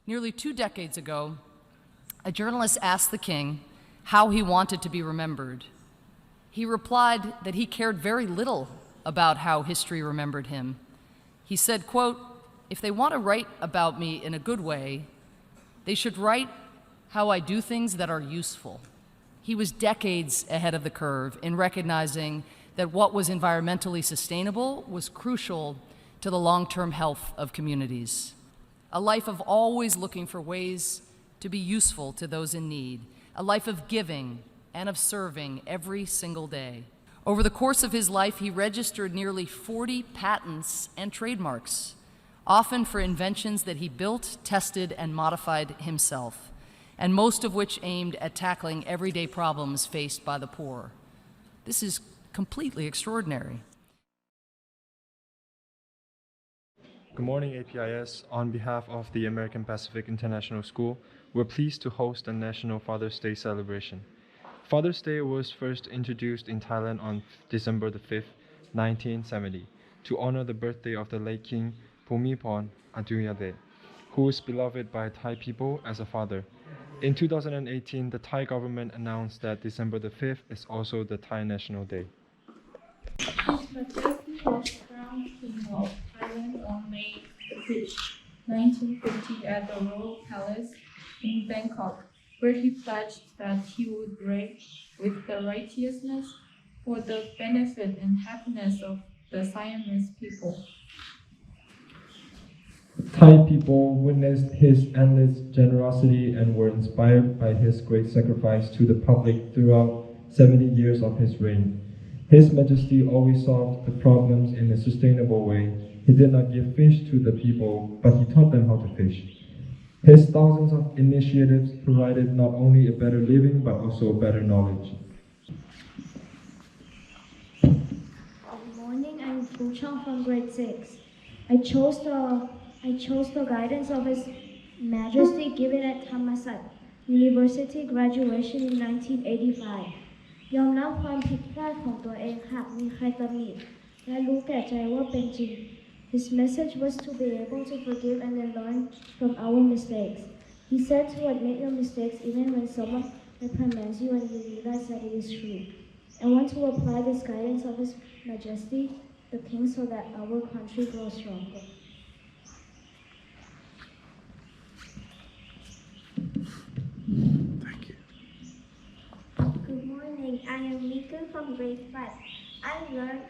Nearly 2 decades ago, a journalist asked the king how he wanted to be remembered. He replied that he cared very little about how history remembered him. He said, quote, "If they want to write about me in a good way, they should write how I do things that are useful." He was decades ahead of the curve in recognizing that what was environmentally sustainable was crucial to the long-term health of communities. A life of always looking for ways to be useful to those in need, a life of giving and of serving every single day. Over the course of his life, he registered nearly 40 patents and trademarks, often for inventions that he built, tested, and modified himself, and most of which aimed at tackling everyday problems faced by the poor. This is completely extraordinary. Good morning, APIS. On behalf of the American Pacific International School, we're pleased to host the National Father's Day celebration. Father's Day was first introduced in Thailand on December the 5th, 1970, to honor the birthday of the late King Bhumibol Adulyadej, who is beloved by Thai people as a father. In 2018, the Thai government announced that December the 5th is also the Thai National Day. His Majesty was crowned King of Thailand on May 5, 1950 at the Royal Palace in Bangkok, where he pledged that he would reign with the righteousness for the benefit and happiness of the Siamese people. Thai people witnessed his endless generosity and were inspired by his great sacrifice to the public throughout 70 years of his reign. His Majesty always solved the problems in a sustainable way. He did not give fish to the people, but he taught them how to fish. His thousands of initiatives provided not only a better living, but also a better knowledge. Good morning, I'm Chiang from grade 6. I chose the guidance of His Majesty given at Thammasat University graduation in 1985. ยอมรับความผิดพลาดของตัวเองหากมีใครตำหนิและรู้แก่ใจว่าเป็นจริง His message was to be able to forgive and then learn from our mistakes. He said to admit your mistakes even when someone reprimands you and you realize that it is true. I want to apply this guidance of His Majesty, the King, so that our country grows stronger. Good morning, I am Mika from grade 5. I learned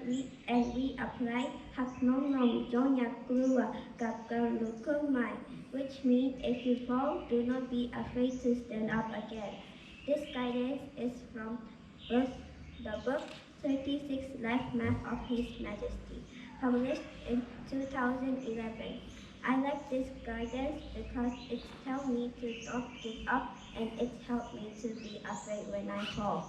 and we apply หักน้องนมจงอย่ากลัวกับการลุกขึ้นใหม่ which means if you fall, do not be afraid to stand up again. This guidance is from the book 36 Life Map of His Majesty, published in 2011. I like this guidance because it tells me to not give up and it helped me to be afraid when I fall.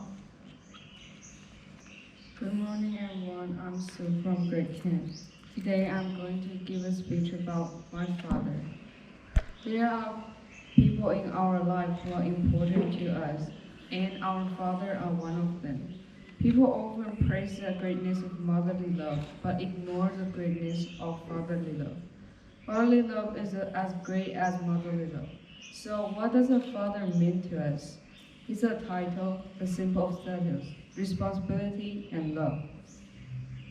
Good morning, everyone. I'm Sue from grade 10. Today, I'm going to give a speech about my father. There are people in our life who are important to us, and our father are one of them. People often praise the greatness of motherly love, but ignore the greatness of fatherly love. Fatherly love is as great as motherly love. So what does a father mean to us? It's a title, a symbol of status, responsibility, and love.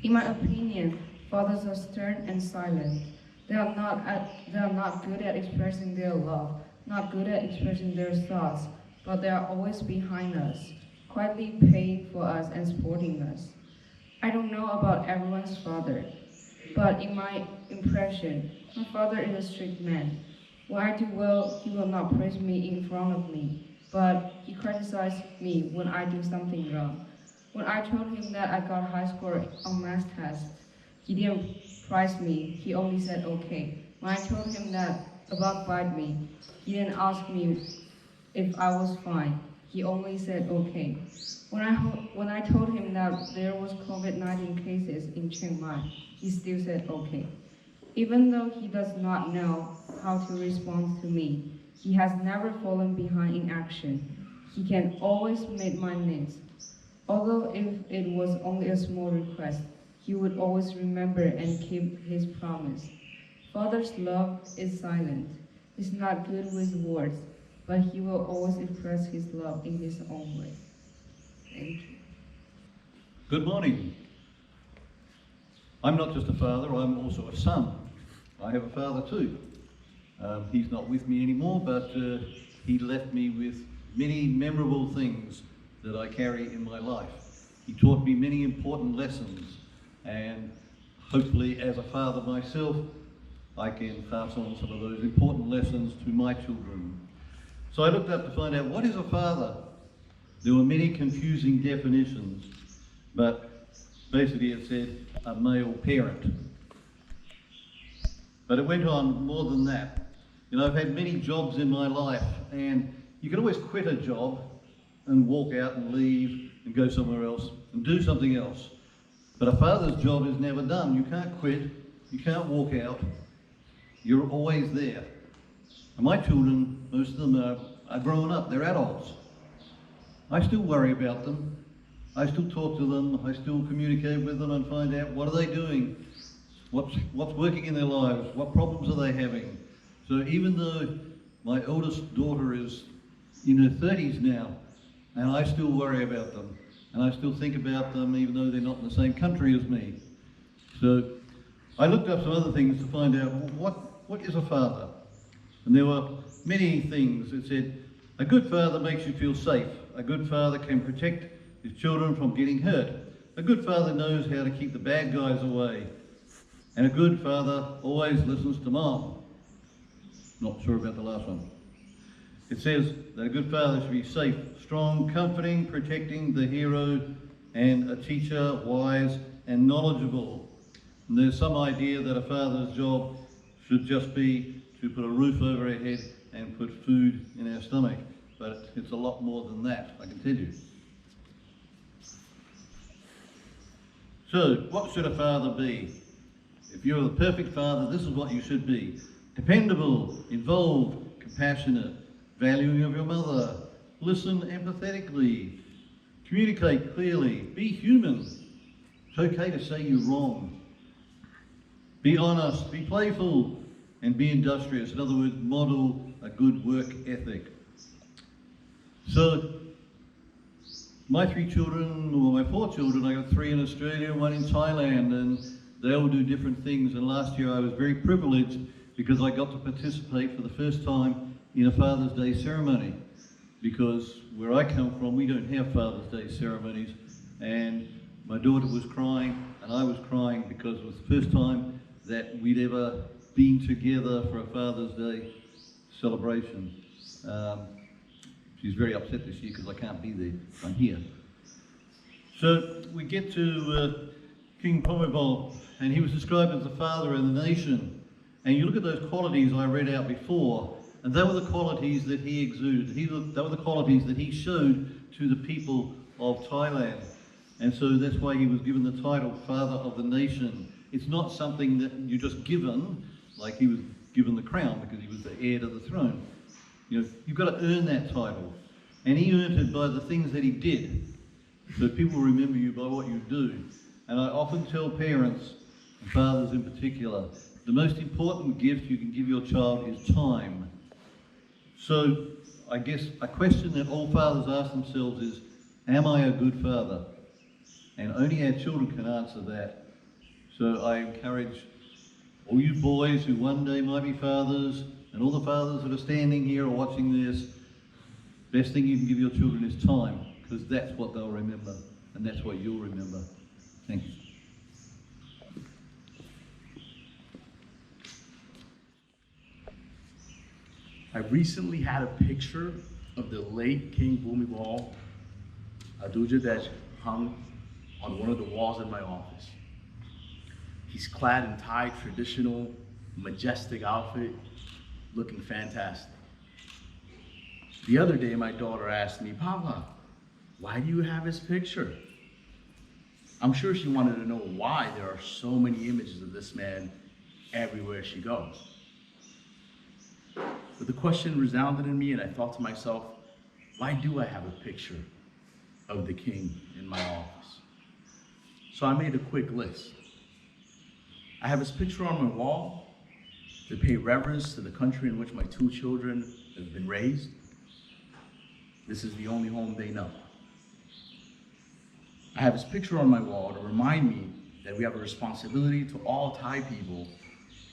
In my opinion, fathers are stern and silent. They are not good at expressing their love, not good at expressing their thoughts, but they are always behind us, quietly paying for us and supporting us. I don't know about everyone's father, but in my impression, my father is a strict man. When I do well, he will not praise me in front of me, but he criticizes me when I do something wrong. When I told him that I got high score on math test, he didn't praise me, he only said okay. When I told him that a bug bite me, he didn't ask me if I was fine, he only said okay. When I told him that there was COVID-19 cases in Chiang Mai, he still said okay. Even though he does not know how to respond to me, he has never fallen behind in action. He can always meet my needs. Although if it was only a small request, he would always remember and keep his promise. Father's love is silent. He's not good with words, but he will always express his love in his own way. Thank you. Good morning. I'm not just a father, I'm also a son. I have a father too. He's not with me anymore, but he left me with many memorable things that I carry in my life. He taught me many important lessons, and hopefully as a father myself, I can pass on some of those important lessons to my children. So I looked up to find out, what is a father? There were many confusing definitions, but basically it said a male parent. But it went on more than that. You know, I've had many jobs in my life, and you can always quit a job and walk out and leave and go somewhere else and do something else. But a father's job is never done. You can't quit, you can't walk out, you're always there. And my children, most of them are grown up, they're adults. I still worry about them. I still talk to them, I still communicate with them and find out what are they doing, what's working in their lives, what problems are they having. So even though my eldest daughter is in her 30s now, and I still worry about them, and I still think about them even though they're not in the same country as me. So I looked up some other things to find out, what is a father? And there were many things. It said, a good father makes you feel safe. A good father can protect his children from getting hurt. A good father knows how to keep the bad guys away. And a good father always listens to mom. Not sure about the last one. It says that a good father should be safe, strong, comforting, protecting, the hero, and a teacher, wise and knowledgeable. And there's some idea that a father's job should just be to put a roof over our head and put food in our stomach. But it's a lot more than that, I can tell you. So, what should a father be? If you're the perfect father, this is what you should be. Dependable, involved, compassionate, valuing of your mother, listen empathetically, communicate clearly, be human. It's okay to say you're wrong. Be honest, be playful, and be industrious. In other words, model a good work ethic. So, my 3 children, or my 4 children, I got 3 in Australia, 1 in Thailand, and they all do different things. And last year I was very privileged because I got to participate for the first time in a Father's Day ceremony. Because where I come from, we don't have Father's Day ceremonies. And my daughter was crying, and I was crying because it was the first time that we'd ever been together for a Father's Day celebration. She's very upset this year because I can't be there. I'm here. So we get to King Pomebol, and he was described as the father of the nation. And you look at those qualities I read out before, and they were the qualities that he exuded. They were the qualities that he showed to the people of Thailand. And so that's why he was given the title Father of the Nation. It's not something that you're just given, like he was given the crown because he was the heir to the throne. You know, you've got to earn that title. And he earned it by the things that he did. So people remember you by what you do. And I often tell parents, and fathers in particular, the most important gift you can give your child is time. So I guess a question that all fathers ask themselves is, am I a good father? And only our children can answer that. So I encourage all you boys who one day might be fathers, and all the fathers that are standing here or watching this, best thing you can give your children is time, because that's what they'll remember, and that's what you'll remember. Thank you. I recently had a picture of the late King Bhumibol Adulyadej that hung on one of the walls in my office. He's clad in Thai traditional, majestic outfit, looking fantastic. The other day, my daughter asked me, Papa, why do you have his picture? I'm sure she wanted to know why there are so many images of this man everywhere she goes. But the question resounded in me, and I thought to myself, why do I have a picture of the king in my office? So I made a quick list. I have his picture on my wall to pay reverence to the country in which my two children have been raised. This is the only home they know. I have his picture on my wall to remind me that we have a responsibility to all Thai people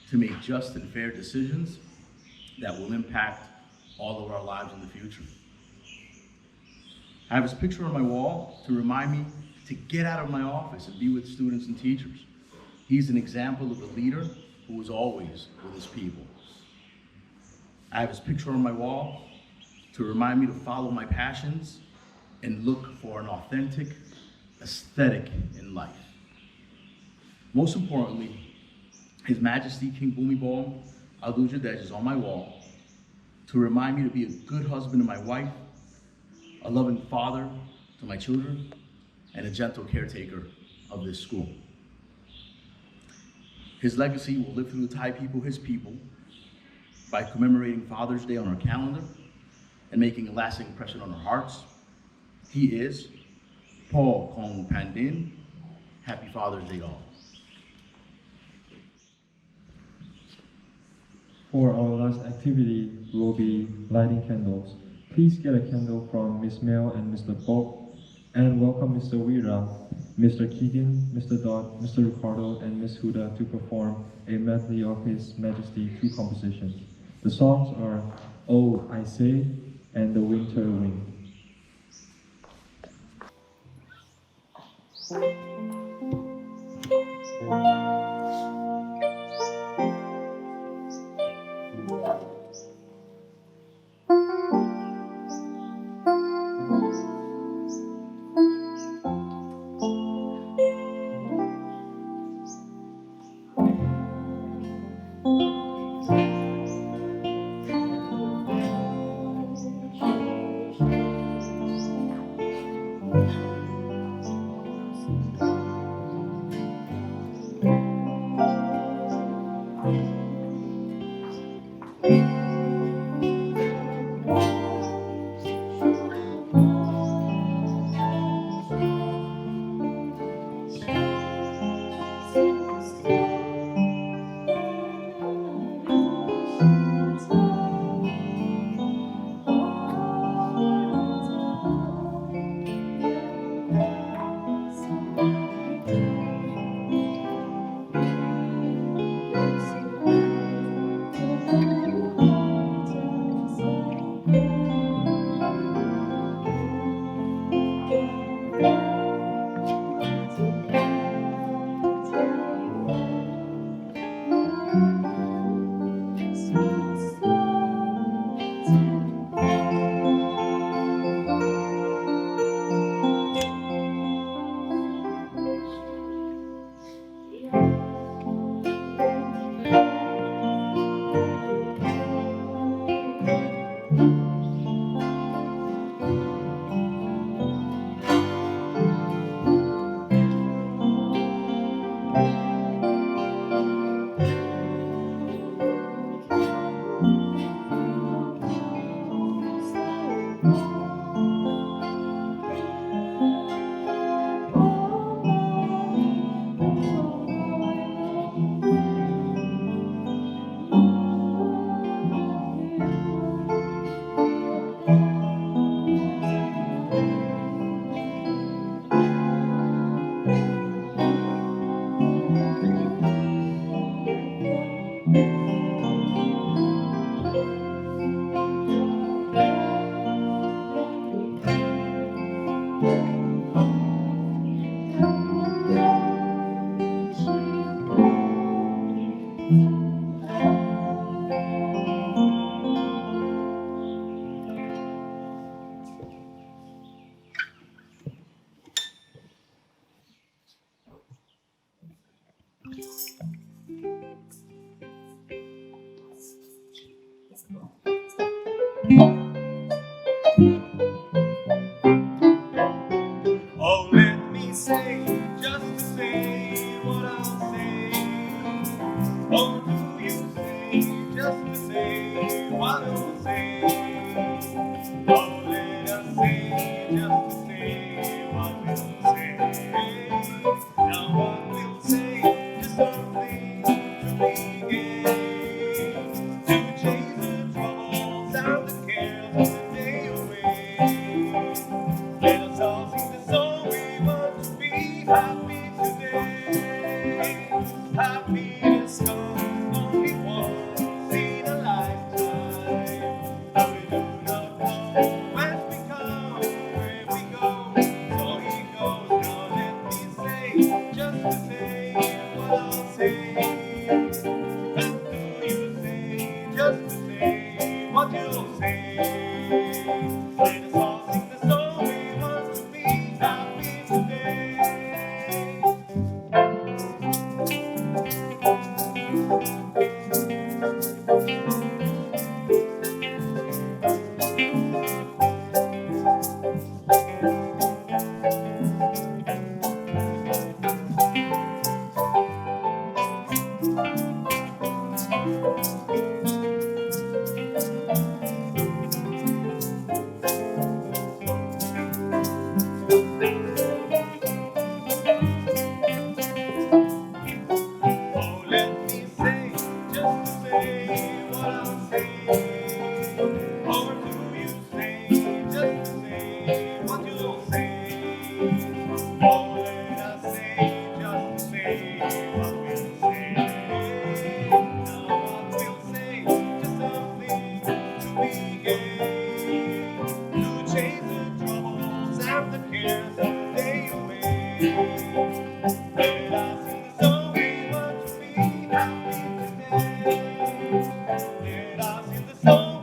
to make just and fair decisions that will impact all of our lives in the future. I have his picture on my wall to remind me to get out of my office and be with students and teachers. He's an example of a leader who is always with his people. I have his picture on my wall to remind me to follow my passions and look for an authentic aesthetic in life. Most importantly, His Majesty King Bhumibol Adulyadej is on my wall to remind me to be a good husband to my wife, a loving father to my children, and a gentle caretaker of this school. His legacy will live through the Thai people, his people, by commemorating Father's Day on our calendar and making a lasting impression on our hearts. He is Paul Kong Pandin. Happy Father's Day all. For our last activity, we will be lighting candles. Please get a candle from Miss Mel and Mr. Bob, and welcome Mr. Wira, Mr. Keegan, Mr. Dodd, Mr. Ricardo, and Miss Huda to perform a medley of His Majesty 2 compositions. The songs are Oh, I Say and The Winter Wind. Oh, let me say, just to say what I'll say. Oh, do you say, just to say what I'll say. Oh, let us say, just to say what we'll say. Now what we'll say is something to begin. happy today. Happiness comes only once in a lifetime. And we do not know when we come, where we go. So here goes, now let me say, just to say what I'll say. And do you say, just to say what you'll say. Let us all sing the song we want to be happy today. Oh, let me say, just to say what I'll say. Or do you say, just to say what you'll say? Oh, let us say, just to say what we'll say. Now what we'll say, just something to be gay. To chase the troubles and the cares of the day away. Let us sing the song we want to be happy today. Let us sing the song